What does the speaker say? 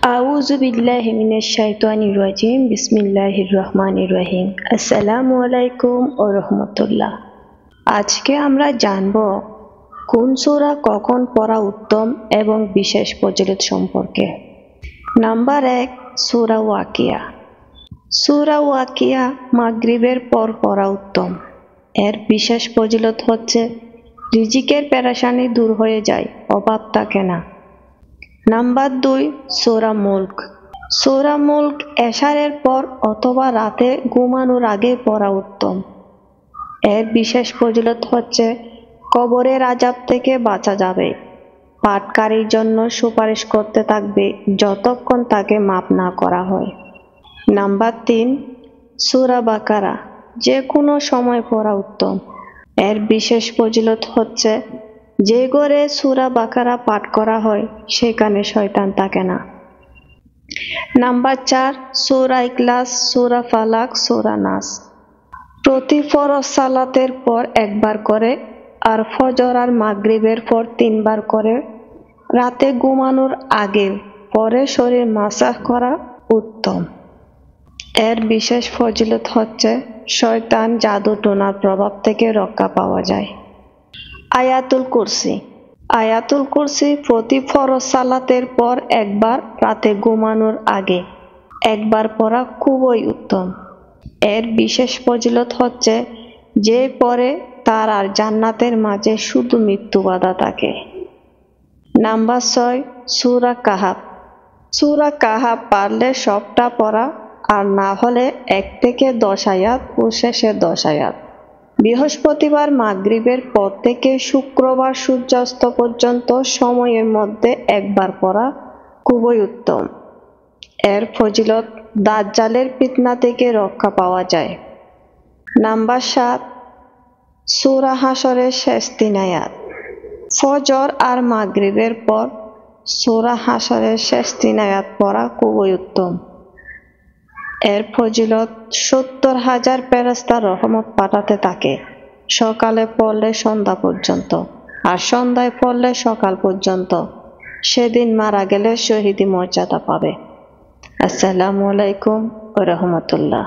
আউযু বিল্লাহি মিনাশ শাইতানির রাজিম বিসমিল্লাহির রহমানির রহিম। আসসালামু আলাইকুম ওয়া রাহমাতুল্লাহ। আজকে আমরা জানব কোন সূরা কখন পড়া উত্তম এবং বিশেষ ফজিলত সম্পর্কে। নাম্বার 1, সূরা ওয়াকিয়া। সূরা ওয়াকিয়া মাগরিবের পর পড়া উত্তম। এর বিশেষ ফজিলত হচ্ছে রিজিকের পেরেশানি দূর হয়ে যায়, অভাব থাকে না। নাম্বার 2, সূরা মুলক। সূরা মুলক এশারের পর অথবা রাতে ঘুমানোর আগে পড়া উত্তম। এর বিশেষ ফজিলত হচ্ছে কবরের আযাব থেকে বাঁচা যাবে। পাঠকারীর জন্য সুপারিশ করতে থাকবে যতক্ষণ তাকে মাফ না করা হয়। নাম্বার 3, সূরা বাকারা। যে কোনো সময় পড়া উত্তম। এর বিশেষ ফজিলত হচ্ছে যে ঘরে সূরা বাকারা পাঠ করা হয় সেখানে শয়তান থাকে না। নাম্বার 4, সূরা ইখলাস, সূরা ফালাক, সূরা নাস। প্রতি ফরজ সালাতের পর একবার করে আর ফজর আর মাগরিবের পর 3 বার করে রাতে ঘুমানোর আগে পরে শরীর মাসাজ করা উত্তম। এর বিশেষ ফজিলত হচ্ছে শয়তান জাদু টোনার প্রভাব থেকে রক্ষা পাওয়া যায়। আয়াতুল কুরসি। আয়াতুল কুরসি প্রতি ফরজ সালাতের পর একবার, রাতে ঘুমানোর আগে একবার পড়া খুবই উত্তম। এর বিশেষ ফজিলত হচ্ছে যে পড়ে তার আর জান্নাতের মাঝে শুধু মৃত্যু বাধা থাকে। নাম্বার 6, সূরা কাহাফ। সূরা কাহাফ পারলে সবটা পড়া, আর না হলে 1 থেকে 10 আয়াত ও শেষে 10 আয়াত। বৃহস্পতিবার মাগরিবের পর থেকে শুক্রবার সূর্যাস্ত পর্যন্ত সময়ের মধ্যে একবার পড়া খুবই উত্তম। এর ফজিলত দাজ্জালের ফিতনা থেকে রক্ষা পাওয়া যায়। নাম্বার 7, সূরা হাশরের শেষ 3 আয়াত। ফজর আর মাগরিবের পর সূরা হাশরের শেষ 3 আয়াত পড়া খুবই উত্তম। এর ফজিলত 70,000 ফেরেশতা রহমত পাঠাতে থাকে, সকালে পড়লে সন্ধ্যা পর্যন্ত, আর সন্ধ্যায় পড়লে সকাল পর্যন্ত। সেদিন মারা গেলে শহীদি মর্যাদা পাবে। আসসালামু আলাইকুম ওয়া রাহমাতুল্লাহ।